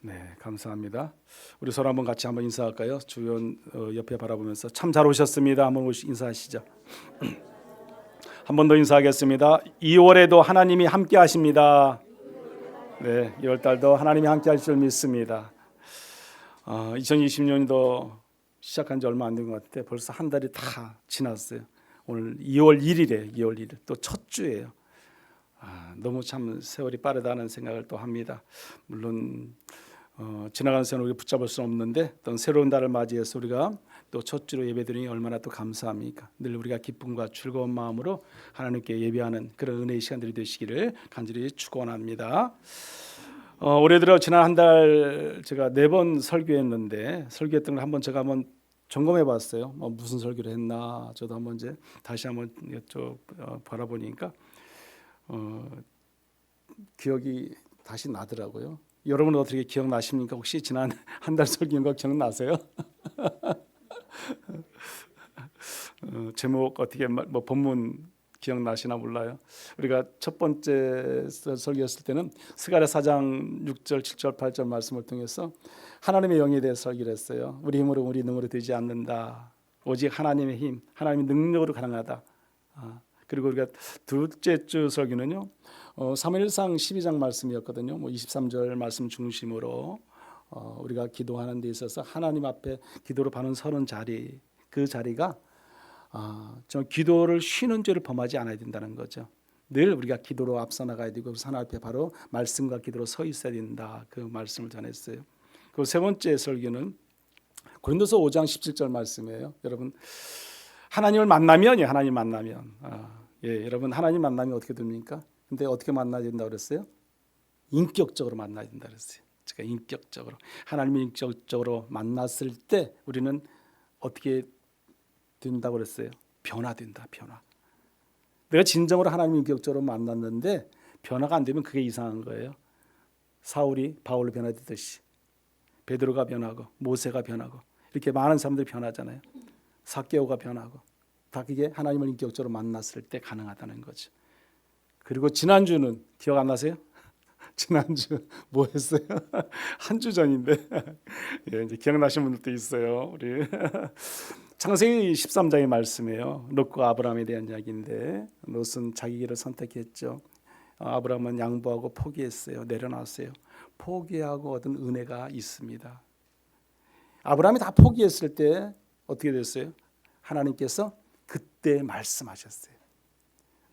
네, 감사합니다. 우리 서로 한번 같이 한번 인사할까요? 주변 옆에 바라보면서 참 잘 오셨습니다. 한번 인사하시죠. 한 번 더 인사하겠습니다. 2월에도 하나님이 함께 하십니다. 네, 2월 달도 하나님이 함께 하실 줄 믿습니다. 2020년도 시작한 지 얼마 안 된 것 같은데 벌써 한 달이 다 지났어요. 오늘 2월 1일에 2월 1일 또 첫 주예요. 너무 참 세월이 빠르다는 생각을 또 합니다. 물론 지나가는 세월 우리 붙잡을 수 없는데 또 새로운 달을 맞이해서 우리가 또 첫 주로 예배드리니 얼마나 또 감사합니까? 늘 우리가 기쁨과 즐거운 마음으로 하나님께 예배하는 그런 은혜의 시간들이 되시기를 간절히 축원합니다. 올해 들어 지난 한 달 제가 4번 설교했는데 설교했던 걸 한번 제가 한번 점검해 봤어요. 무슨 설교를 했나 저도 한번 이제 다시 한번 바라보니까 기억이 다시 나더라고요. 여러분은 어떻게 기억나십니까? 혹시 지난 한 달 설교한 거 기억나세요? 제목 어떻게 뭐 본문 기억나시나 몰라요. 우리가 첫 번째 설교했을 때는 스가랴 4장 6절, 7절, 8절 말씀을 통해서 하나님의 영에 대해서 설교를 했어요. 우리 힘으로 우리 능으로 되지 않는다. 오직 하나님의 힘, 하나님의 능력으로 가능하다. 그리고 우리가 둘째 주 설교는요. 사무엘상 12장 말씀이었거든요. 23절 말씀 중심으로 우리가 기도하는 데 있어서 하나님 앞에 기도로 받는 서는 자리, 그 자리가 저 기도를 쉬는 죄를 범하지 않아야 된다는 거죠. 늘 우리가 기도로 앞서 나가야 되고 하나님 앞에 바로 말씀과 기도로 서 있어야 된다. 그 말씀을 전했어요. 그 세 번째 설교는 고린도서 5장 17절 말씀이에요. 여러분 하나님을 만나면요. 하나님 만나면 여러분 하나님 만나면 어떻게 됩니까? 근데 어떻게 만나야 된다고 그랬어요? 인격적으로 만나야 된다 그랬어요. 제가 인격적으로 하나님을 인격적으로 만났을 때 우리는 어떻게 된다고 그랬어요? 변화된다. 변화. 내가 진정으로 하나님을 인격적으로 만났는데 변화가 안 되면 그게 이상한 거예요. 사울이 바울로 변화되듯이 베드로가 변하고 모세가 변하고 이렇게 많은 사람들이 변하잖아요. 삭개오가 변하고 다 그게 하나님을 인격적으로 만났을 때 가능하다는 거죠. 그리고 지난주는 기억 안 나세요? 지난주 뭐 했어요? 한 주 전인데 이제 기억나시는 분들도 있어요. 우리 창세기 13장의 말씀이에요. 롯과 아브라함에 대한 이야기인데 롯은 자기 길을 선택했죠. 아브라함은 양보하고 포기했어요. 내려놨어요. 포기하고 얻은 은혜가 있습니다. 아브라함이 다 포기했을 때 어떻게 됐어요? 하나님께서 그때 말씀하셨어요.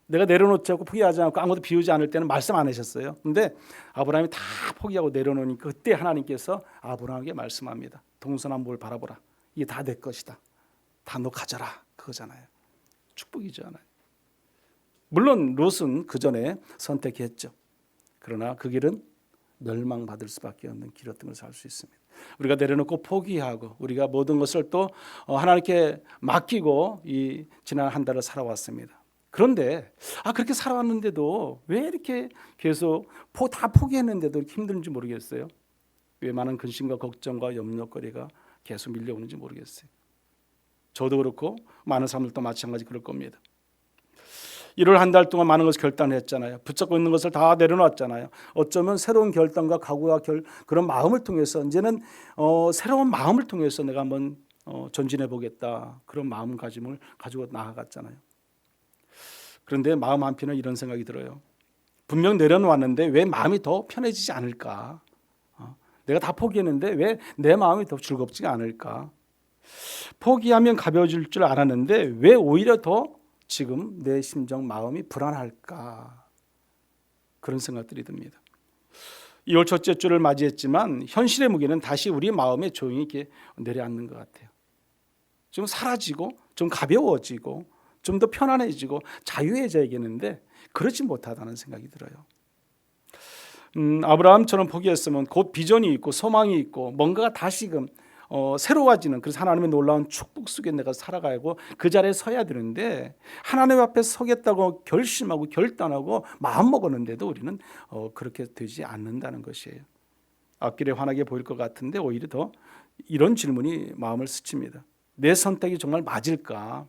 내가 내려놓지 않고 포기하지 않고 아무것도 비우지 않을 때는 말씀 안 하셨어요. 근데 아브라함이 다 포기하고 내려놓으니까 그때 하나님께서 아브라함에게 말씀합니다. 동서남북을 바라보라. 이게 다 내 것이다. 다 너 가져라. 그거잖아요. 축복이잖아요. 물론 롯은 그 전에 선택했죠. 그러나 그 길은 멸망받을 수밖에 없는 길이었던 것을 알 수 있습니다. 우리가 내려놓고 포기하고 우리가 모든 것을 또 하나님께 맡기고 이 지난 한 달을 살아왔습니다. 그런데 그렇게 살아왔는데도 왜 이렇게 계속 다 포기했는데도 이렇게 힘든지 모르겠어요. 왜 많은 근심과 걱정과 염려거리가 계속 밀려오는지 모르겠어요. 저도 그렇고 많은 사람들도 마찬가지 그럴 겁니다. 1월 한 달 동안 많은 것을 결단했잖아요. 붙잡고 있는 것을 다 내려놨잖아요. 어쩌면 새로운 결단과 각오와 그런 마음을 통해서 이제는 새로운 마음을 통해서 내가 한번 전진해 보겠다. 그런 마음가짐을 가지고 나아갔잖아요. 그런데 마음 한편은 이런 생각이 들어요. 분명 내려놓았는데 왜 마음이 더 편해지지 않을까? 내가 다 포기했는데 왜 내 마음이 더 즐겁지가 않을까? 포기하면 가벼워질 줄 알았는데 왜 오히려 더 지금 내 심정 마음이 불안할까? 그런 생각들이 듭니다. 2월 첫째 주를 맞이했지만 현실의 무게는 다시 우리 마음에 조용히 이렇게 내려앉는 것 같아요. 좀 사라지고 좀 가벼워지고 좀 더 편안해지고 자유해져야겠는데 그렇지 못하다는 생각이 들어요. 아브라함처럼 포기했으면 곧 비전이 있고 소망이 있고 뭔가가 다시금 새로워지는, 그래서 하나님의 놀라운 축복 속에 내가 살아가고 그 자리에 서야 되는데 하나님 앞에 서겠다고 결심하고 결단하고 마음 먹었는데도 우리는 그렇게 되지 않는다는 것이에요. 앞길에 환하게 보일 것 같은데 오히려 더 이런 질문이 마음을 스칩니다. 내 선택이 정말 맞을까?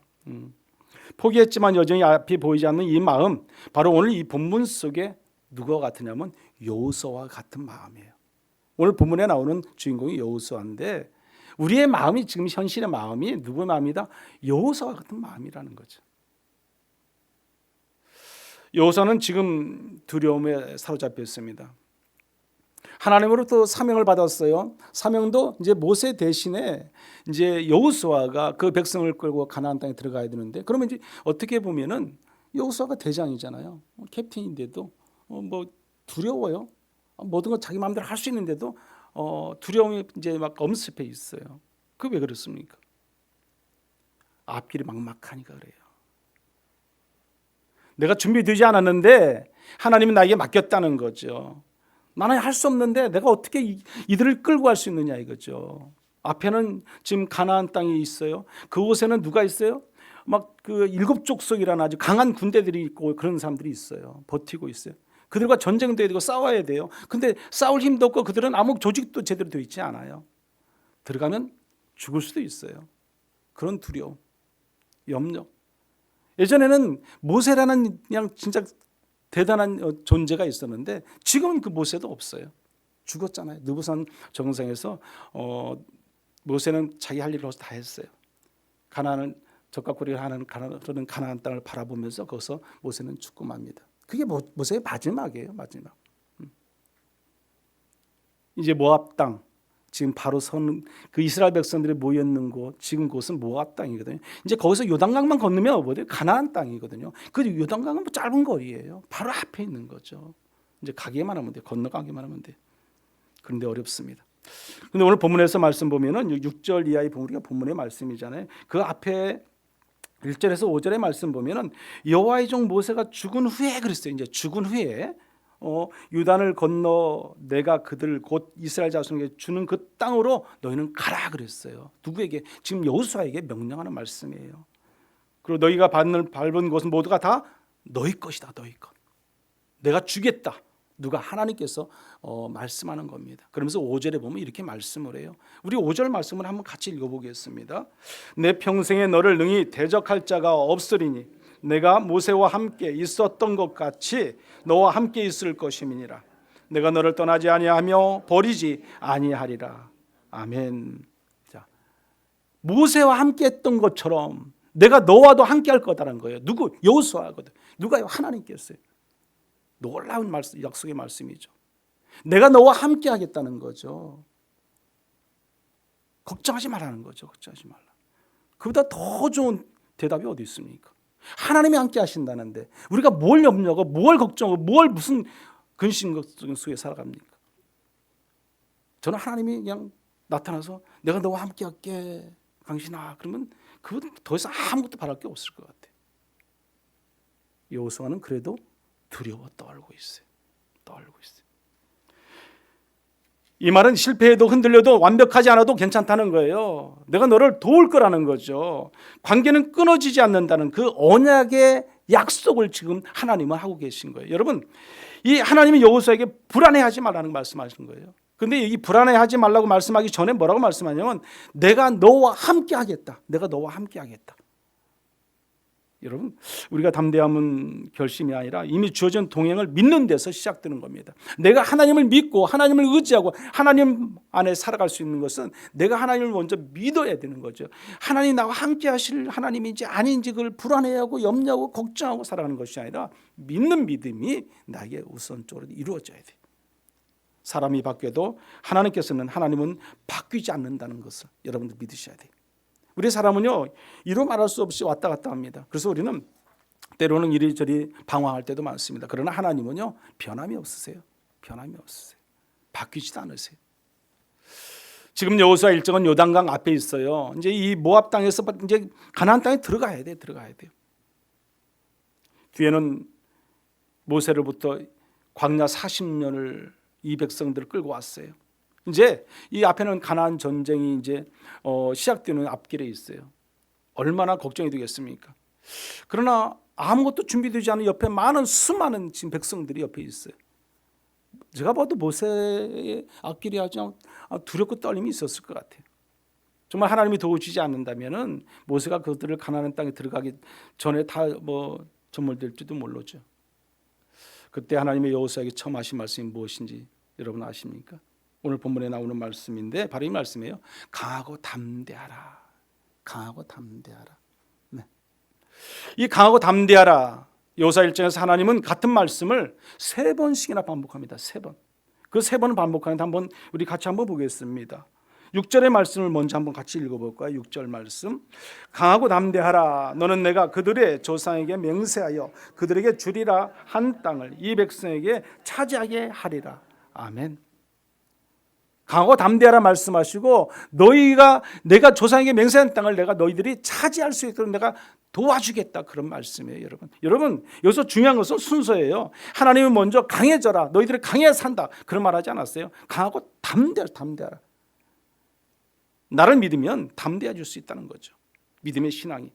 포기했지만 여전히 앞이 보이지 않는 이 마음, 바로 오늘 이 본문 속에 누가 같으냐면 여호수아와 같은 마음이에요. 오늘 본문에 나오는 주인공이 여호수아인데 우리의 마음이 지금 현실의 마음이 누구의 마음이다? 여호수아와 같은 마음이라는 거죠. 여호수아는 지금 두려움에 사로잡혀 있습니다. 하나님으로부터 사명을 받았어요. 사명도 이제 모세 대신에 이제 여호수아가 그 백성을 끌고 가나안 땅에 들어가야 되는데, 그러면 이제 어떻게 보면은 여호수아가 대장이잖아요. 캡틴인데도 뭐 두려워요. 모든 걸 자기 마음대로 할 수 있는데도 두려움이 이제 막 엄습해 있어요. 그 왜 그렇습니까? 앞길이 막막하니까 그래요. 내가 준비되지 않았는데 하나님이 나에게 맡겼다는 거죠. 나는 할 수 없는데 내가 어떻게 이들을 끌고 갈 수 있느냐 이거죠. 앞에는 지금 가나안 땅이 있어요. 그곳에는 누가 있어요? 막 그 일곱 족속이라는 아주 강한 군대들이 있고 그런 사람들이 있어요. 버티고 있어요. 그들과 전쟁도 해야 되고 싸워야 돼요. 근데 싸울 힘도 없고 그들은 아무 조직도 제대로 되어 있지 않아요. 들어가면 죽을 수도 있어요. 그런 두려움, 염려. 예전에는 모세라는 그냥 진짜 대단한 존재가 있었는데 지금은 그 모세도 없어요. 죽었잖아요. 느부산 정상에서 모세는 자기 할 일을 다 했어요. 가나안을 적각거리를 하는 가나안 땅을 바라보면서 거기서 모세는 죽고 맙니다. 그게 모세의 마지막이에요. 마지막. 이제 모압 땅, 지금 바로 선 그 이스라엘 백성들이 모였는 곳, 지금 그곳은 모압 땅이거든요. 이제 거기서 요단강만 건너면 어디요? 가나안 땅이거든요. 그 요단강은 뭐 짧은 거리예요. 바로 앞에 있는 거죠. 이제 가기만 하면 돼, 건너가기만 하면 돼. 그런데 어렵습니다. 근데 오늘 본문에서 말씀 보면은 6절 이하의 우리가 본문의 말씀이잖아요. 그 앞에 1절에서 5절의 말씀 보면은 여호와의 종 모세가 죽은 후에 그랬어요. 이제 죽은 후에 유단을 건너 내가 그들 곧 이스라엘 자손에게 주는 그 땅으로 너희는 가라 그랬어요. 누구에게? 지금 여호수아에게 명령하는 말씀이에요. 그리고 너희가 밟은 곳은 모두가 다 너희 것이다. 너희 것. 내가 주겠다. 누가? 하나님께서 말씀하는 겁니다. 그러면서 5절에 보면 이렇게 말씀을 해요. 우리 5절 말씀을 한번 같이 읽어보겠습니다. 내 평생에 너를 능히 대적할 자가 없으리니 내가 모세와 함께 있었던 것 같이 너와 함께 있을 것임이니라. 내가 너를 떠나지 아니하며 버리지 아니하리라. 아멘. 자, 모세와 함께 했던 것처럼 내가 너와도 함께 할 거다라는 거예요. 누구? 여호수아거든. 누가요? 하나님께서요. 놀라운 말씀, 약속의 말씀이죠. 내가 너와 함께 하겠다는 거죠. 걱정하지 말라는 거죠. 걱정하지 말라. 그보다 더 좋은 대답이 어디 있습니까? 하나님이 함께 하신다는데 우리가 뭘 염려하고 뭘 걱정하고 뭘 무슨 근심 속에 살아갑니까? 저는 하나님이 그냥 나타나서 내가 너와 함께 할게 당신아 그러면 그보다 더 이상 아무것도 바랄 게 없을 것 같아요. 여호수아는 그래도 두려워 떨고 있어요. 떨고 있어요. 이 말은 실패해도 흔들려도 완벽하지 않아도 괜찮다는 거예요. 내가 너를 도울 거라는 거죠. 관계는 끊어지지 않는다는 그 언약의 약속을 지금 하나님은 하고 계신 거예요. 여러분, 이 하나님이 여호수아에게 불안해하지 말라는 말씀하시는 거예요. 근데 이 불안해하지 말라고 말씀하기 전에 뭐라고 말씀하냐면 내가 너와 함께 하겠다. 내가 너와 함께 하겠다. 여러분, 우리가 담대함은 결심이 아니라 이미 주어진 동행을 믿는 데서 시작되는 겁니다. 내가 하나님을 믿고 하나님을 의지하고 하나님 안에 살아갈 수 있는 것은 내가 하나님을 먼저 믿어야 되는 거죠. 하나님 나와 함께 하실 하나님인지 아닌지 그걸 불안해하고 염려하고 걱정하고 살아가는 것이 아니라 믿는 믿음이 나에게 우선적으로 이루어져야 돼요. 사람이 바뀌어도 하나님은 바뀌지 않는다는 것을 여러분들 믿으셔야 돼요. 우리 사람은요 이루 말할 수 없이 왔다 갔다 합니다. 그래서 우리는 때로는 이리저리 방황할 때도 많습니다. 그러나 하나님은요 변함이 없으세요. 변함이 없으세요. 바뀌지도 않으세요. 지금 여호수아 일정은 요단강 앞에 있어요. 이제 이 모압 땅에서 이제 가나안 땅에 들어가야 돼. 들어가야 돼요. 뒤에는 모세로부터 광야 40년을 이 백성들을 끌고 왔어요. 이제 이 앞에는 가나안 전쟁이 이제 시작되는 앞길에 있어요. 얼마나 걱정이 되겠습니까? 그러나 아무것도 준비되지 않은 옆에 수많은 지금 백성들이 옆에 있어요. 제가 봐도 모세의 앞길이 아주 두렵고 떨림이 있었을 것 같아요. 정말 하나님이 도우시지 않는다면은 모세가 그들을 가나안 땅에 들어가기 전에 다 전몰될지도 모르죠. 그때 하나님의 여호수아에게 처음 하신 말씀이 무엇인지 여러분 아십니까? 오늘 본문에 나오는 말씀인데 바로 이 말씀이에요. 강하고 담대하라. 강하고 담대하라. 네. 이 강하고 담대하라. 여호수아 1장에서 하나님은 같은 말씀을 3번씩이나 반복합니다. 3번. 그 3번 반복하는데 한번 우리 같이 한번 보겠습니다. 6절의 말씀을 먼저 한번 같이 읽어볼까요? 6절 말씀. 강하고 담대하라. 너는 내가 그들의 조상에게 맹세하여 그들에게 주리라 한 땅을 이 백성에게 차지하게 하리라. 아멘. 강하고 담대하라 말씀하시고 내가 조상에게 맹세한 땅을 내가 너희들이 차지할 수 있도록 내가 도와주겠다, 그런 말씀이에요. 여러분 여기서 중요한 것은 순서예요. 하나님은 먼저 강해져라, 너희들이 강해야 산다, 그런 말 하지 않았어요? 강하고 담대하라. 나를 믿으면 담대해질 수 있다는 거죠. 믿음의 신앙이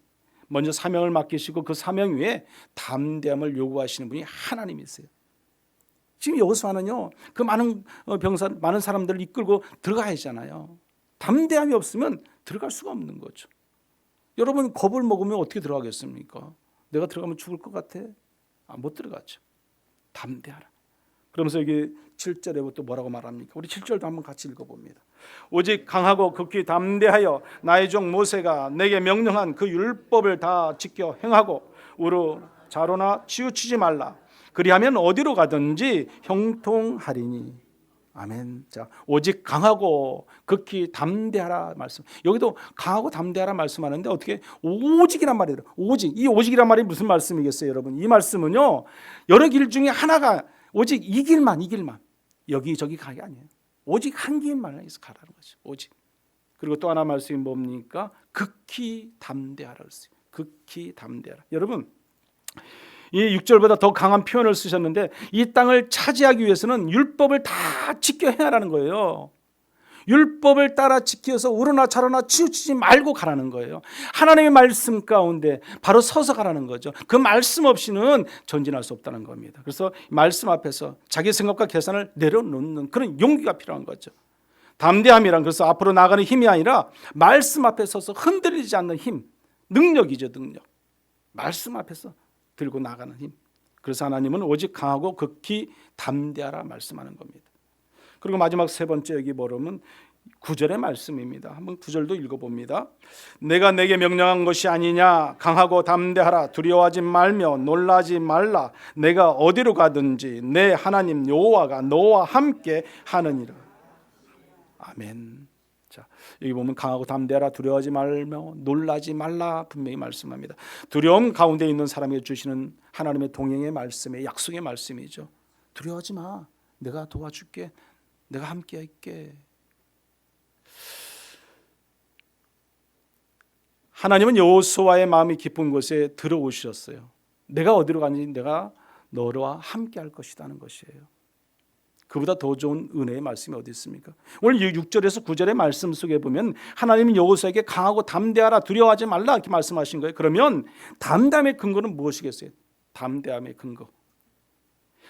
먼저 사명을 맡기시고 그 사명 위에 담대함을 요구하시는 분이 하나님이세요. 지금 여호수아는요, 그 많은 많은 사람들을 이끌고 들어가야 하잖아요. 담대함이 없으면 들어갈 수가 없는 거죠. 여러분 겁을 먹으면 어떻게 들어가겠습니까? 내가 들어가면 죽을 것 같아? 못 들어가죠. 담대하라. 그러면서 여기 7절에 또 뭐라고 말합니까? 우리 7절도 한번 같이 읽어봅니다. 오직 강하고 극히 담대하여 나의 종 모세가 내게 명령한 그 율법을 다 지켜 행하고 우로 자로나 치우치지 말라. 그리하면 어디로 가든지 형통하리니. 아멘. 자, 오직 강하고 극히 담대하라 말씀. 여기도 강하고 담대하라 말씀하는데 어떻게 오직이란 말이에요. 오직. 이 오직이란 말이 무슨 말씀이겠어요, 여러분? 이 말씀은요, 여러 길 중에 하나가 오직 이 길만 여기저기 가게 아니에요. 오직 한 길만 해서 가라는 거죠. 오직. 그리고 또 하나 말씀이 뭡니까? 극히 담대하라 그랬어요. 극히 담대하라. 여러분, 이 6절보다 더 강한 표현을 쓰셨는데 이 땅을 차지하기 위해서는 율법을 다 지켜 행하라는 거예요. 율법을 따라 지켜서 우러나 차로나 치우치지 말고 가라는 거예요. 하나님의 말씀 가운데 바로 서서 가라는 거죠. 그 말씀 없이는 전진할 수 없다는 겁니다. 그래서 말씀 앞에서 자기 생각과 계산을 내려놓는 그런 용기가 필요한 거죠. 담대함이란 그래서 앞으로 나가는 힘이 아니라 말씀 앞에 서서 흔들리지 않는 힘, 능력이죠. 능력. 말씀 앞에서 들고 나가는 힘. 그래서 하나님은 오직 강하고 극히 담대하라 말씀하는 겁니다. 그리고 마지막 3번째 여기 보면 9절의 말씀입니다. 한번 9절도 읽어봅니다. 내가 내게 명령한 것이 아니냐. 강하고 담대하라. 두려워하지 말며 놀라지 말라. 내가 어디로 가든지 내 하나님 여호와가 너와 함께 하느니라. 아멘. 자, 여기 보면 강하고 담대하라, 두려워하지 말며 놀라지 말라 분명히 말씀합니다. 두려움 가운데 있는 사람에게 주시는 하나님의 동행의 말씀의 약속의 말씀이죠. 두려워하지 마. 내가 도와줄게. 내가 함께 할게. 하나님은 여호수아의 마음이 깊은 곳에 들어오셨어요. 내가 어디로 가는지 내가 너와 함께 할 것이라는 것이에요. 그보다 더 좋은 은혜의 말씀이 어디 있습니까? 오늘 6절에서 9절의 말씀 속에 보면 하나님은 여호수아에게 강하고 담대하라, 두려워하지 말라 이렇게 말씀하신 거예요. 그러면 담대함의 근거는 무엇이겠어요? 담대함의 근거,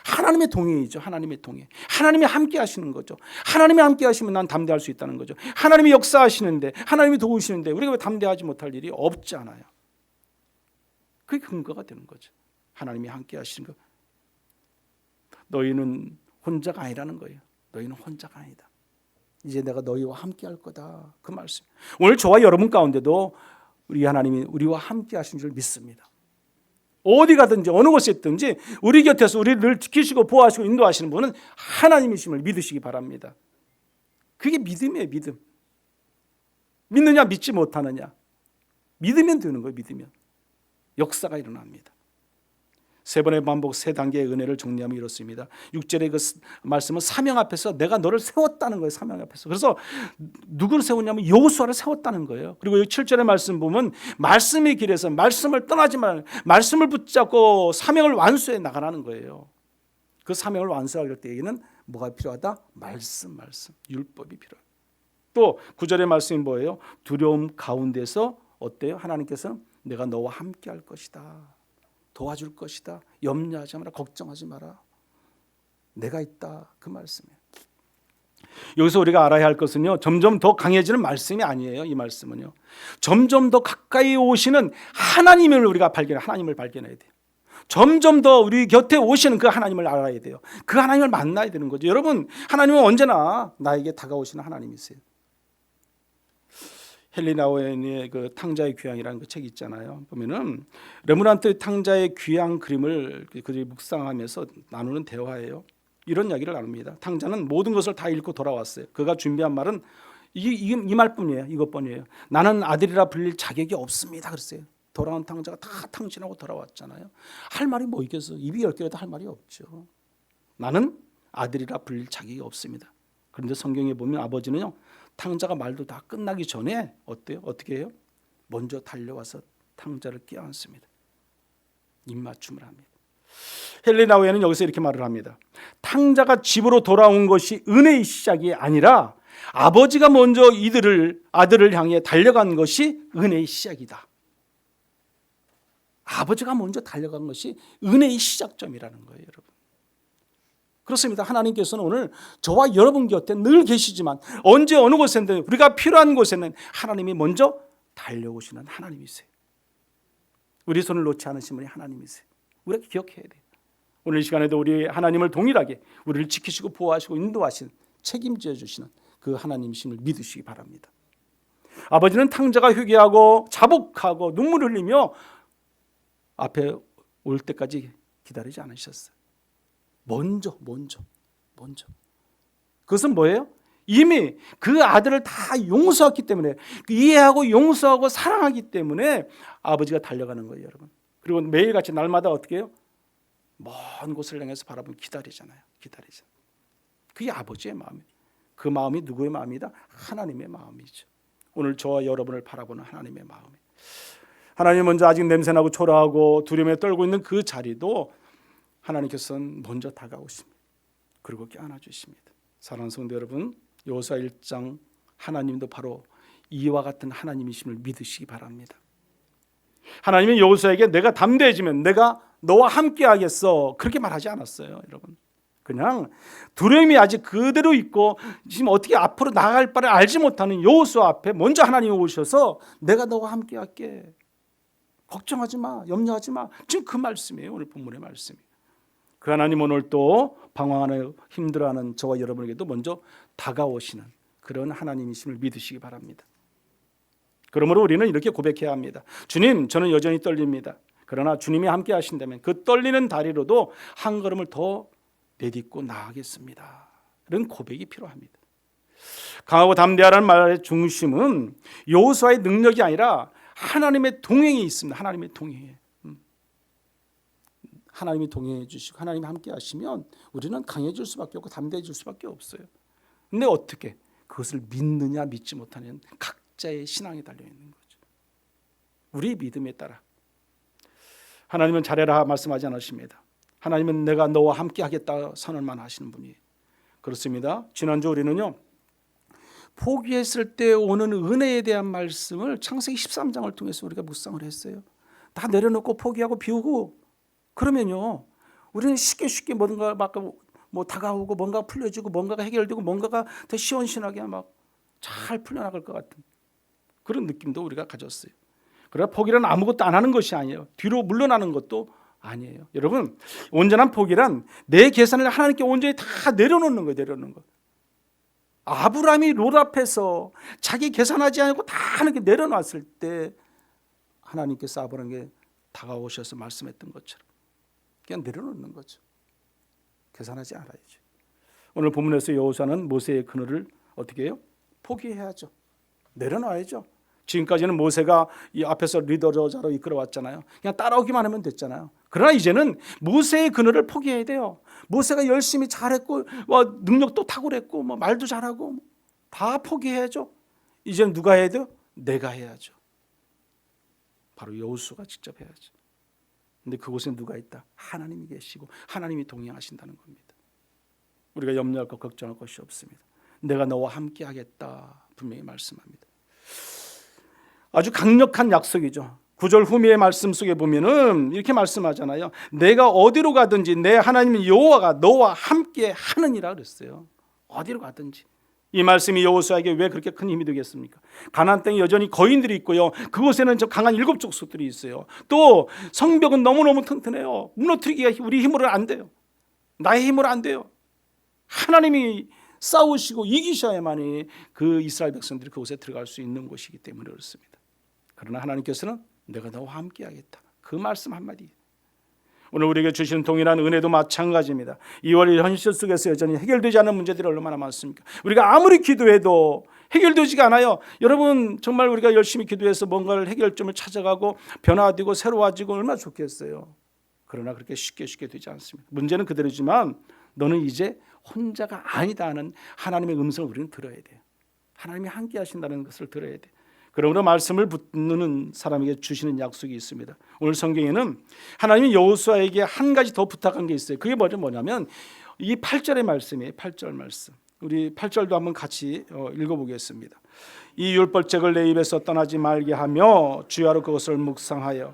하나님의 동행이죠. 하나님의 동행. 하나님이 함께 하시는 거죠. 하나님이 함께 하시면 난 담대할 수 있다는 거죠. 하나님이 역사하시는데, 하나님이 도우시는데 우리가 왜 담대하지 못할 일이 없지 않아요. 그게 근거가 되는 거죠. 하나님이 함께 하시는 거. 너희는 혼자가 아니라는 거예요. 너희는 혼자가 아니다. 이제 내가 너희와 함께 할 거다. 그 말씀. 오늘 저와 여러분 가운데도 우리 하나님이 우리와 함께 하신 줄 믿습니다. 어디 가든지 어느 곳에 있든지 우리 곁에서 우리를 늘 지키시고 보호하시고 인도하시는 분은 하나님이심을 믿으시기 바랍니다. 그게 믿음이에요. 믿음. 믿느냐 믿지 못하느냐. 믿으면 되는 거예요. 믿으면. 역사가 일어납니다. 3번의 반복 3단계의 은혜를 정리하면 이렇습니다. 6절의 그 말씀은 사명 앞에서 내가 너를 세웠다는 거예요. 사명 앞에서. 그래서 누구를 세웠냐면 여호수아를 세웠다는 거예요. 그리고 7절의 말씀 보면 말씀의 길에서 말씀을 떠나지 말, 말씀을 붙잡고 사명을 완수해 나가라는 거예요. 그 사명을 완수할 때에는 뭐가 필요하다? 말씀, 율법이 필요하다. 또 9절의 말씀이 뭐예요? 두려움 가운데서 어때요? 하나님께서 내가 너와 함께 할 것이다. 도와줄 것이다. 염려하지 마라. 걱정하지 마라. 내가 있다. 그 말씀이에요. 여기서 우리가 알아야 할 것은요, 점점 더 강해지는 말씀이 아니에요. 이 말씀은요, 점점 더 가까이 오시는 하나님을 우리가 하나님을 발견해야 돼요. 점점 더 우리 곁에 오시는 그 하나님을 알아야 돼요. 그 하나님을 만나야 되는 거죠. 여러분, 하나님은 언제나 나에게 다가오시는 하나님이세요. 헨리 나우엔의 그 탕자의 귀향이라는 그 책이 있잖아요. 보면은 르므란트 탕자의 귀향 그림을 그들이 묵상하면서 나누는 대화예요. 이런 이야기를 나눕니다. 탕자는 모든 것을 다 잃고 돌아왔어요. 그가 준비한 말은 이 말뿐이에요. 이것뿐이에요. 나는 아들이라 불릴 자격이 없습니다. 그랬어요. 돌아온 탕자가 다 탕진하고 돌아왔잖아요. 할 말이 뭐 있겠어? 입이 10개라도 할 말이 없죠. 나는 아들이라 불릴 자격이 없습니다. 그런데 성경에 보면 아버지는요, 탕자가 말도 다 끝나기 전에 어때요? 어떻게 해요? 먼저 달려와서 탕자를 껴안습니다. 입맞춤을 합니다. 헨리 나우엔은 여기서 이렇게 말을 합니다. 탕자가 집으로 돌아온 것이 은혜의 시작이 아니라 아버지가 먼저 아들을 향해 달려간 것이 은혜의 시작이다. 아버지가 먼저 달려간 것이 은혜의 시작점이라는 거예요, 여러분. 그렇습니다. 하나님께서는 오늘 저와 여러분 곁에 늘 계시지만 언제 어느 곳에든 우리가 필요한 곳에는 하나님이 먼저 달려오시는 하나님이세요. 우리 손을 놓지 않으신 분이 하나님이세요. 우리가 기억해야 돼요. 오늘 이 시간에도 우리 하나님을 동일하게 우리를 지키시고 보호하시고 인도하시는, 책임져 주시는 그 하나님이심을 믿으시기 바랍니다. 아버지는 탕자가 회개하고 자복하고 눈물을 흘리며 앞에 올 때까지 기다리지 않으셨어요. 먼저. 그것은 뭐예요? 이미 그 아들을 다 용서했기 때문에, 이해하고 용서하고 사랑하기 때문에 아버지가 달려가는 거예요, 여러분. 그리고 매일같이 날마다 어떻게 해요? 먼 곳을 향해서 바라보면 기다리잖아요. 그게 아버지의 마음이에요. 그 마음이 누구의 마음이다? 하나님의 마음이죠. 오늘 저와 여러분을 바라보는 하나님의 마음이에요. 하나님 먼저 아직 냄새나고 초라하고 두려움에 떨고 있는 그 자리도 하나님께서는 먼저 다가오십니다. 그리고 껴안아 주십니다. 사랑하는 성도 여러분, 여호수아 1장 하나님도 바로 이와 같은 하나님이심을 믿으시기 바랍니다. 하나님은 여호수아에게 내가 담대해지면 내가 너와 함께 하겠어, 그렇게 말하지 않았어요, 여러분. 그냥 두려움이 아직 그대로 있고 지금 어떻게 앞으로 나아갈 바를 알지 못하는 여호수아 앞에 먼저 하나님이 오셔서 내가 너와 함께 할게, 걱정하지 마, 염려하지 마. 지금 그 말씀이에요, 오늘 본문의 말씀이. 그 하나님 오늘 또 방황하는, 힘들어하는 저와 여러분에게도 먼저 다가오시는 그런 하나님이심을 믿으시기 바랍니다. 그러므로 우리는 이렇게 고백해야 합니다. 주님, 저는 여전히 떨립니다. 그러나 주님이 함께 하신다면 그 떨리는 다리로도 한 걸음을 더 내딛고 나아가겠습니다. 이런 고백이 필요합니다. 강하고 담대하라는 말의 중심은 여호수아의 능력이 아니라 하나님의 동행이 있습니다. 하나님의 동행에. 하나님이 동행해 주시고 하나님이 함께 하시면 우리는 강해질 수밖에 없고 담대해질 수밖에 없어요. 근데 어떻게? 그것을 믿느냐 믿지 못하는 각자의 신앙에 달려있는 거죠. 우리 믿음에 따라. 하나님은 잘해라 말씀하지 않으십니다. 하나님은 내가 너와 함께 하겠다 선언만 하시는 분이에요. 그렇습니다. 지난주 우리는요, 포기했을 때 오는 은혜에 대한 말씀을 창세기 13장을 통해서 우리가 묵상을 했어요. 다 내려놓고 포기하고 비우고 그러면요, 우리는 쉽게 뭔가 막 뭐 다가오고 뭔가 풀려지고 뭔가가 해결되고 뭔가가 더 시원시원하게 막 잘 풀려나갈 것 같은 그런 느낌도 우리가 가졌어요. 그러나 포기란 아무것도 안 하는 것이 아니에요. 뒤로 물러나는 것도 아니에요. 여러분, 온전한 포기란 내 계산을 하나님께 온전히 다 내려놓는 거예요. 내려놓는 거. 아브라함이 롯 앞에서 자기 계산하지 않고 다 하나님께 내려놨을 때 하나님께서 아브라함에게 다가오셔서 말씀했던 것처럼 그냥 내려놓는 거죠. 계산하지 않아야죠. 오늘 본문에서 여호수아는 모세의 그늘을 어떻게 해요? 포기해야죠. 내려놔야죠. 지금까지는 모세가 이 앞에서 리더자로 이끌어왔잖아요. 그냥 따라오기만 하면 됐잖아요. 그러나 이제는 모세의 그늘을 포기해야 돼요. 모세가 열심히 잘했고 능력도 탁월했고 말도 잘하고 다 포기해야죠. 이제는 누가 해야 돼요? 내가 해야죠. 바로 여호수아가 직접 해야죠. 근데 그곳에 누가 있다? 하나님이 계시고 하나님이 동행하신다는 겁니다. 우리가 염려할 것 걱정할 것이 없습니다. 내가 너와 함께 하겠다 분명히 말씀합니다. 아주 강력한 약속이죠. 9절 후미의 말씀 속에 보면은 이렇게 말씀하잖아요. 내가 어디로 가든지 내 하나님 여호와가 너와 함께 하느니라 그랬어요. 어디로 가든지 이 말씀이 여호수아에게 왜 그렇게 큰 힘이 되겠습니까? 가나안 땅에 여전히 거인들이 있고요. 그곳에는 저 강한 7족속들이 있어요. 또 성벽은 너무너무 튼튼해요. 무너뜨리기가 우리 힘으로는 안 돼요. 나의 힘으로 안 돼요. 하나님이 싸우시고 이기셔야만이 그 이스라엘 백성들이 그곳에 들어갈 수 있는 곳이기 때문에 그렇습니다. 그러나 하나님께서는 내가 너와 함께하겠다. 그 말씀 한마디. 오늘 우리에게 주시는 동일한 은혜도 마찬가지입니다. 2월 현실 속에서 여전히 해결되지 않은 문제들이 얼마나 많습니까? 우리가 아무리 기도해도 해결되지가 않아요. 여러분 정말 우리가 열심히 기도해서 뭔가를 해결점을 찾아가고 변화되고 새로워지고 얼마나 좋겠어요. 그러나 그렇게 쉽게 되지 않습니다. 문제는 그대로지만 너는 이제 혼자가 아니다 하는 하나님의 음성을 우리는 들어야 돼요. 하나님이 함께 하신다는 것을 들어야 돼요. 그러므로 말씀을 붙는 사람에게 주시는 약속이 있습니다. 오늘 성경에는 하나님이 여호수아에게 한 가지 더 부탁한 게 있어요. 그게 뭐냐면 이 8절의 말씀이에요. 8절 말씀. 우리 8절도 한번 같이 읽어보겠습니다. 이 율법책을 내 입에서 떠나지 말게 하며 주야로 그것을 묵상하여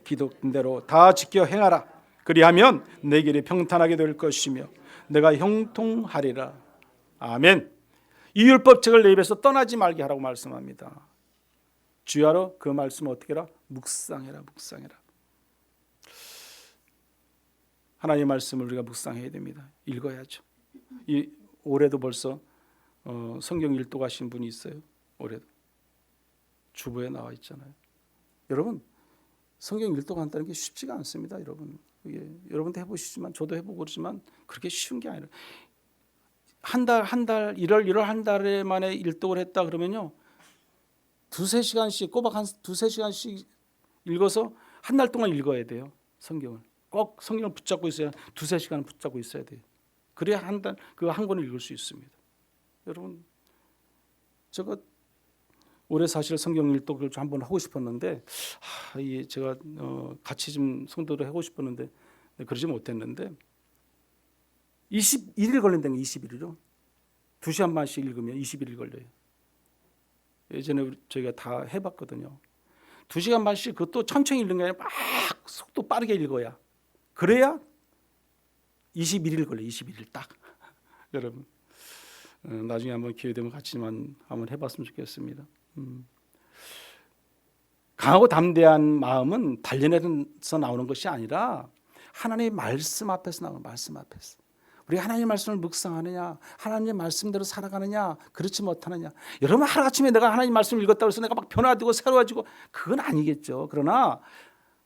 기록대로 다 지켜 행하라. 그리하면 내 길이 평탄하게 될 것이며 내가 형통하리라. 아멘. 이 율법책을 내 입에서 떠나지 말게 하라고 말씀합니다. 주야로 그 말씀을 어떻게 해라? 묵상해라. 하나님의 말씀을 우리가 묵상해야 됩니다. 읽어야죠. 올해도 벌써 성경 일독 하신 분이 있어요. 올해도 주보에 나와 있잖아요. 여러분 성경 일독한다는 게 쉽지가 않습니다. 여러분 여러분도 해보시지만 저도 해보고 그러지만 그렇게 쉬운 게 아니라 한 달 1월 한 달에 만에 일독을 했다 그러면요 2-3시간씩 꼬박 한 2-3시간씩 읽어서 한 달 동안 읽어야 돼요. 성경을 꼭 성경을 붙잡고 있어야 2-3시간 붙잡고 있어야 돼요. 그래야 한 달 그 한 권을 읽을 수 있습니다. 여러분 제가 올해 사실 성경 일독을 좀 한번 하고 싶었는데 제가 같이 좀 성도를 하고 싶었는데 그러지 못했는데 21일 걸린다는 게 21일이요. 2시간 반씩 읽으면 21일 걸려요. 예전에 저희가 다 해봤거든요. 2시간 반씩 그것도 천천히 읽는 게 아니라 막 속도 빠르게 읽어야 그래야 21일 걸려요. 21일 딱. 여러분 나중에 한번 기회 되면 같이만 한번 해봤으면 좋겠습니다. 강하고 담대한 마음은 단련에서 나오는 것이 아니라 하나님의 말씀 앞에서 나오는 말씀 앞에서 우리 하나님의 말씀을 묵상하느냐 하나님의 말씀대로 살아가느냐 그렇지 못하느냐. 여러분 하루아침에 내가 하나님 말씀을 읽었다고 해서 내가 막 변화되고 새로워지고 그건 아니겠죠. 그러나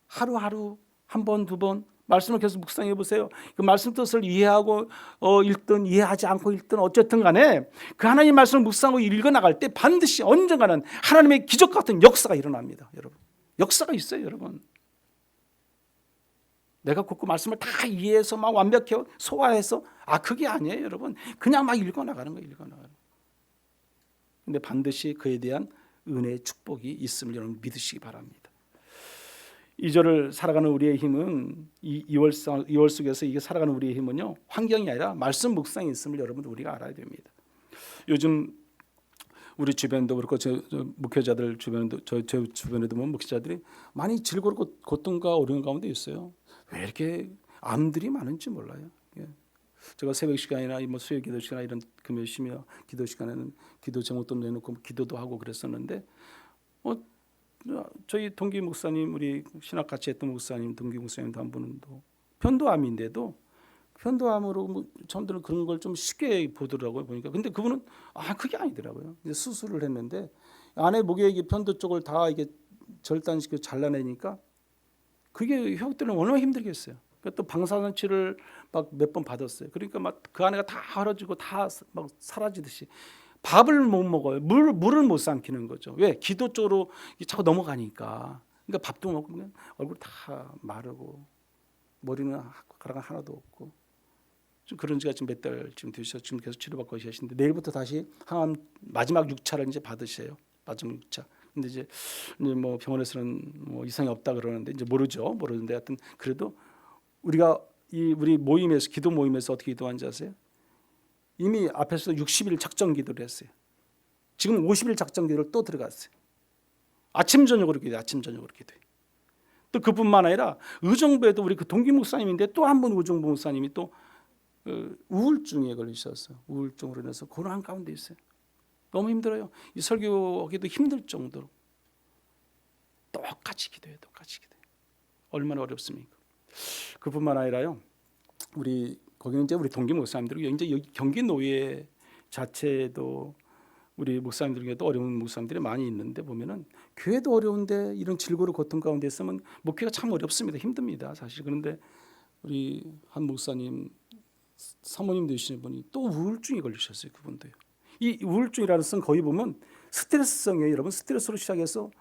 하루하루 한 번, 두 번 말씀을 계속 묵상해 보세요. 그 말씀 뜻을 이해하고 읽든 이해하지 않고 읽든 어쨌든 간에 그 하나님 말씀을 묵상하고 읽어나갈 때 반드시 언젠가는 하나님의 기적 같은 역사가 일어납니다. 여러분 역사가 있어요. 여러분 내가 그 말씀을 다 이해해서 막 완벽히 소화해서 그게 아니에요. 여러분 그냥 막 읽어나가는 거예요. 근데 반드시 그에 대한 은혜의 축복이 있음을 여러분 믿으시기 바랍니다. 2절을 살아가는 우리의 힘은 이 2월 속에서 이게 살아가는 우리의 힘은요 환경이 아니라 말씀 묵상이 있음을 여러분 우리가 알아야 됩니다. 요즘 우리 주변도 그렇고 목회자들 주변도 제 주변에도 보면 목회자들이 많이 즐겁고 고통과 어려움 가운데 있어요. 왜 이렇게 암들이 많은지 몰라요. 제가 새벽 시간이나 뭐 수요 기도 시간 이런 금요 심야 기도 시간에는 기도 제목도 내놓고 기도도 하고 그랬었는데 저희 동기 목사님 우리 신학 같이 했던 목사님 동기 목사님도 한 분은 편도암인데도 편도암으로 처음들은 그런 걸 좀 쉽게 보더라고요 보니까. 근데 그분은 그게 아니더라고요. 이제 수술을 했는데 안에 목에 이게 편도 쪽을 다 이게 절단시켜 잘라내니까 그게 회복되는 얼마나 힘들겠어요. 또 방사선치를 막 몇 번 받았어요. 그러니까 막 그 안에가 다 헐어지고 다 막 사라지듯이 밥을 못 먹어요. 물을 못 삼키는 거죠. 왜? 기도 쪽으로 자꾸 넘어가니까. 그러니까 밥도 먹으면 얼굴 다 마르고 머리는 가락 하나도 없고. 좀 그런 지가 지금 몇 달 지금 되셔서 지금 계속 치료받고 계시는데 내일부터 다시 항암 마지막 6차를 이제 받으세요. 마지막 6차. 근데 이제 뭐 병원에서는 뭐 이상이 없다 그러는데 이제 모르는데 하여튼 그래도 우리가 우리 모임에서 기도 모임에서 어떻게 기도한지 아세요? 이미 앞에서 60일 작정 기도를 했어요. 지금 50일 작정 기도를 또 들어갔어요. 아침 저녁으로 기도해요. 또 그뿐만 아니라 의정부에도 우리 그 동기 목사님인데 또 한 분 의정부 목사님이 또 우울증에 걸리셨어요. 우울증으로 인해서 고난 가운데 있어요. 너무 힘들어요. 이 설교하기도 힘들 정도로 똑같이 기도해요. 똑같이 기도해요. 얼마나 어렵습니까? 그뿐만 아니라요. 거기는 이제 우리 동기 목사님들이 이제 여기 경기 노예 자체도 우리 목사님들에게도 어려운 목사님들이 많이 있는데 보면은 교회도 어려운데 이런 질고를 고통 가운데 있으면 목회가 참 어렵습니다. 힘듭니다. 사실. 그런데 우리 한 목사님 사모님 되시는 분이 또 우울증이 걸리셨어요. 그분도요. 이 우울증이라는 것은 거의 보면 스트레스성이에요. 여러분 스트레스로 시작해서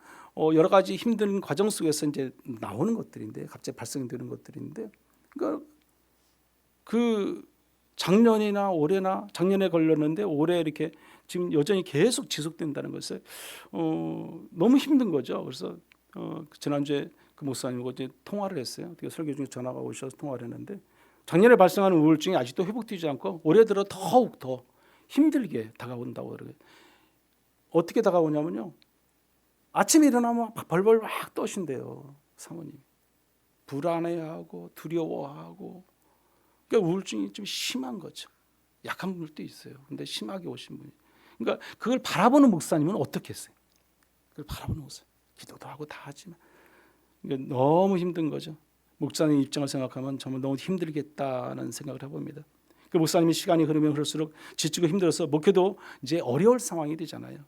여러 가지 힘든 과정 속에서 이제 나오는 것들인데 갑자기 발생되는 것들인데 그러니까 그 작년이나 올해나 작년에 걸렸는데 올해 이렇게 지금 여전히 계속 지속된다는 것을 너무 힘든 거죠. 그래서 지난주에 그 목사님하고 이제 통화를 했어요. 설교 중에 전화가 오셔서 통화를 했는데 작년에 발생한 우울증이 아직도 회복되지 않고 올해 들어 더욱 더 힘들게 다가온다고 그러고요. 어떻게 다가오냐면요. 아침에 일어나면 벌벌 막 떠신대요. 사모님. 불안해하고 두려워하고 그러니까 우울증이 좀 심한 거죠. 약한 분들도 있어요. 근데 심하게 오신 분이. 그러니까 그걸 바라보는 목사님은 어떻게 했어요? 그걸 바라보는 목사님. 기도도 하고 다 하지만 그러니까 너무 힘든 거죠. 목사님 입장을 생각하면 정말 너무 힘들겠다는 생각을 해봅니다. 그 목사님이 시간이 흐르면 흐를수록 지치고 힘들어서 목회도 이제 어려울 상황이 되잖아요.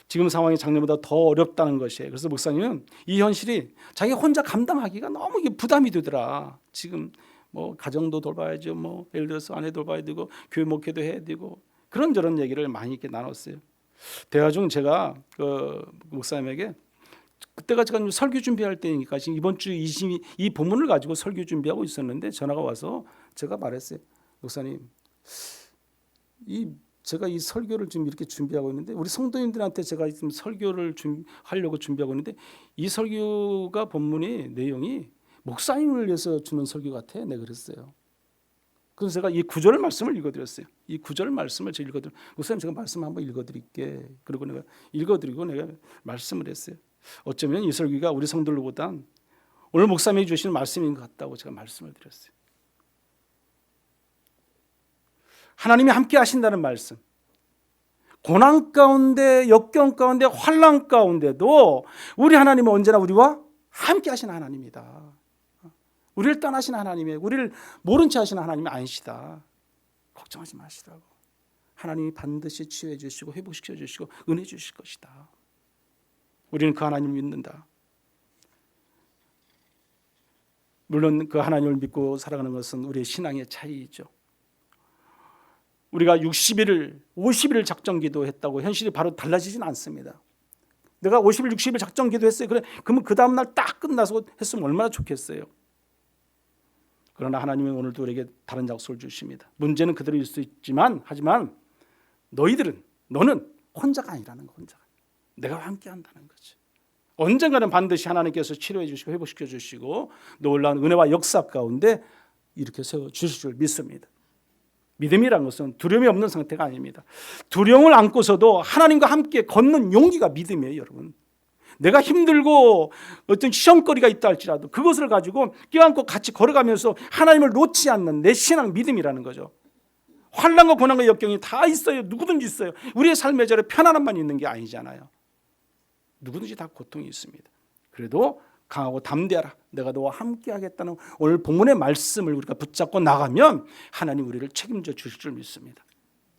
지금 상황이 작년보다 더 어렵다는 것이에요. 그래서 목사님은 이 현실이 자기 혼자 감당하기가 너무 이게 부담이 되더라. 지금 뭐 가정도 돌봐야죠. 뭐 예를 들어서 아내 돌봐야 되고 교회 목회도 해야 되고 그런저런 얘기를 많이 이렇게 나눴어요. 대화 중 제가 그 목사님에게 그때가 제가 설교 준비할 때니까 지금 이번 주 이 본문을 가지고 설교 준비하고 있었는데 전화가 와서 제가 말했어요. 목사님, 제가 이 설교를 지금 이렇게 준비하고 있는데 우리 성도님들한테 제가 지금 설교를 하려고 준비하고 있는데 이 설교가 본문이 내용이 목사님을 위해서 주는 설교 같아. 내가 그랬어요. 그래서 제가 이 구절 말씀을 읽어드렸어요. 이 구절 말씀을 제가 읽어드렸어요. 목사님 제가 말씀 한번 읽어드릴게. 그리고 내가 읽어드리고 내가 말씀을 했어요. 어쩌면 이 설교가 우리 성도들보다 오늘 목사님이 주신 말씀인 것 같다고 제가 말씀을 드렸어요. 하나님이 함께 하신다는 말씀. 고난 가운데, 역경 가운데, 환난 가운데도 우리 하나님은 언제나 우리와 함께 하시는 하나님이다. 우리를 떠나신 하나님이, 우리를 모른 채 하시는 하나님이 아니시다. 걱정하지 마시라고. 하나님이 반드시 치유해 주시고 회복시켜 주시고 은혜 주실 것이다. 우리는 그 하나님을 믿는다. 물론 그 하나님을 믿고 살아가는 것은 우리의 신앙의 차이이죠. 우리가 60일을 50일 작정기도 했다고 현실이 바로 달라지진 않습니다. 내가 50일 60일 작정기도 했어요. 그러면 그 다음날 딱 끝나서 했으면 얼마나 좋겠어요. 그러나 하나님은 오늘도 우리에게 다른 약속을 주십니다. 문제는 그대로일 수 있지만 하지만 너는 혼자가 아니라는 거. 혼자가. 내가 함께 한다는 거지. 언젠가는 반드시 하나님께서 치료해 주시고 회복시켜 주시고 놀라운 은혜와 역사 가운데 이렇게 세워주실 줄 믿습니다. 믿음이란 것은 두려움이 없는 상태가 아닙니다. 두려움을 안고서도 하나님과 함께 걷는 용기가 믿음이에요. 여러분. 내가 힘들고 어떤 시험거리가 있다 할지라도 그것을 가지고 껴안고 같이 걸어가면서 하나님을 놓지 않는 내 신앙 믿음이라는 거죠. 환난과 고난과 역경이 다 있어요. 누구든지 있어요. 우리의 삶의 자리에 편안함만 있는 게 아니잖아요. 누구든지 다 고통이 있습니다. 그래도 강하고 담대하라. 내가 너와 함께 하겠다는 오늘 본문의 말씀을 우리가 붙잡고 나가면 하나님 우리를 책임져 주실 줄 믿습니다.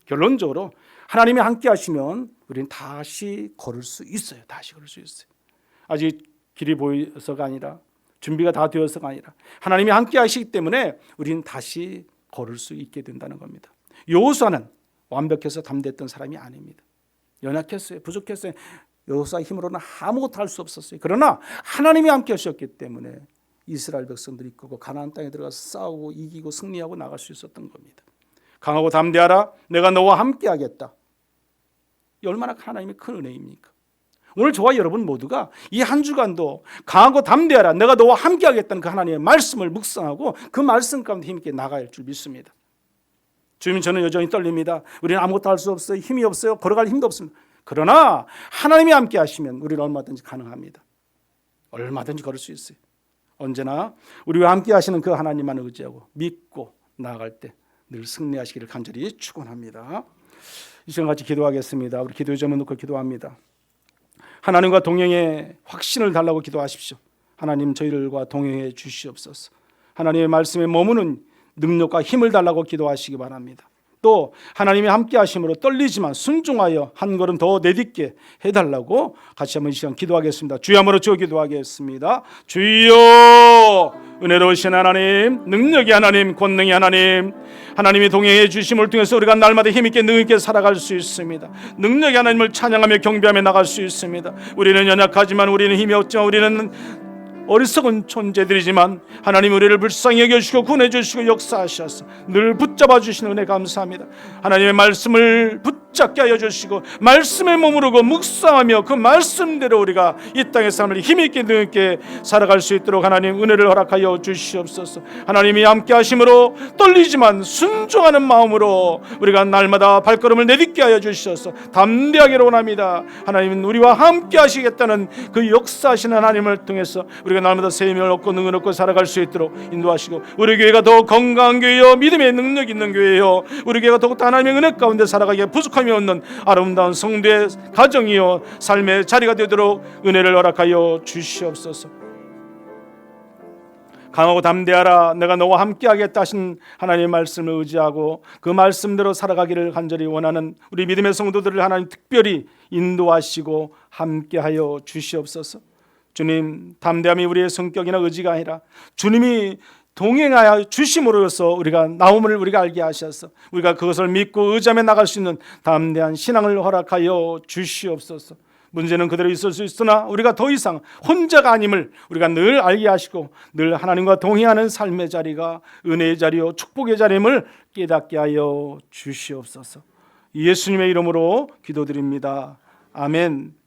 결론적으로 하나님이 함께 하시면 우리는 다시 걸을 수 있어요. 다시 걸을 수 있어요. 아직 길이 보여서가 아니라 준비가 다 되어서가 아니라 하나님이 함께 하시기 때문에 우리는 다시 걸을 수 있게 된다는 겁니다. 여호수아는 완벽해서 담대했던 사람이 아닙니다. 연약했어요. 부족했어요. 여호수아의 힘으로는 아무것도 할 수 없었어요. 그러나 하나님이 함께 하셨기 때문에 이스라엘 백성들이 이끌고 가나안 땅에 들어가서 싸우고 이기고 승리하고 나갈 수 있었던 겁니다. 강하고 담대하라. 내가 너와 함께 하겠다. 얼마나 하나님의 큰 은혜입니까? 오늘 저와 여러분 모두가 이 한 주간도 강하고 담대하라. 내가 너와 함께 하겠다는 그 하나님의 말씀을 묵상하고 그 말씀 가운데 힘있게 나가야 할 줄 믿습니다. 주님, 저는 여전히 떨립니다. 우리는 아무것도 할 수 없어요. 힘이 없어요. 걸어갈 힘도 없습니다. 그러나 하나님이 함께 하시면 우리는 얼마든지 가능합니다. 얼마든지 걸을 수 있어요. 언제나 우리와 함께 하시는 그 하나님만 의지하고 믿고 나아갈 때 늘 승리하시기를 간절히 축원합니다. 이 시간 같이 기도하겠습니다. 우리 기도의 점을 놓고 기도합니다. 하나님과 동행의 확신을 달라고 기도하십시오. 하나님, 저희들과 동행해 주시옵소서. 하나님의 말씀에 머무는 능력과 힘을 달라고 기도하시기 바랍니다. 또 하나님이 함께 하심으로 떨리지만 순종하여 한 걸음 더 내딛게 해달라고 같이 한번 이 시간 기도하겠습니다. 주여 한번 주 기도하겠습니다. 주여, 은혜로우신 하나님, 능력의 하나님, 권능의 하나님, 하나님이 동행해 주심을 통해서 우리가 날마다 힘있게 능있게 살아갈 수 있습니다. 능력의 하나님을 찬양하며 경배하며 나갈 수 있습니다. 우리는 연약하지만, 우리는 힘이 없지만, 우리는 어리석은 존재들이지만 하나님 우리를 불쌍히 여겨주시고 구원해 주시고 역사하셔서 늘 붙잡아 주시는 은혜 감사합니다. 하나님의 말씀을 붙잡게 하여 주시고 말씀에 머무르고 묵상하며 그 말씀대로 우리가 이 땅의 삶을 힘있게 능있게 살아갈 수 있도록 하나님 은혜를 허락하여 주시옵소서. 하나님이 함께 하심으로 떨리지만 순종하는 마음으로 우리가 날마다 발걸음을 내딛게 하여 주셔서 담대하기를 원합니다. 하나님은 우리와 함께 하시겠다는 그 역사하시는 하나님을 통해서 우리가 날마다 새 힘을 얻고 능을 얻고 살아갈 수 있도록 인도하시고, 우리 교회가 더 건강한 교회요, 믿음의 능력 있는 교회요, 우리 교회가 더욱더 하나님의 은혜 가운데 살아가기에 부족함이 없는 아름다운 성도의 가정이요 삶의 자리가 되도록 은혜를 허락하여 주시옵소서. 강하고 담대하라, 내가 너와 함께하겠다 하신 하나님의 말씀을 의지하고 그 말씀대로 살아가기를 간절히 원하는 우리 믿음의 성도들을 하나님 특별히 인도하시고 함께하여 주시옵소서. 주님, 담대함이 우리의 성격이나 의지가 아니라 주님이 동행하여 주심으로써 우리가 나옴을 우리가 알게 하셔서 우리가 그것을 믿고 의지하며 나갈 수 있는 담대한 신앙을 허락하여 주시옵소서. 문제는 그대로 있을 수 있으나 우리가 더 이상 혼자가 아님을 우리가 늘 알게 하시고 늘 하나님과 동행하는 삶의 자리가 은혜의 자리요 축복의 자리임을 깨닫게 하여 주시옵소서. 예수님의 이름으로 기도드립니다. 아멘.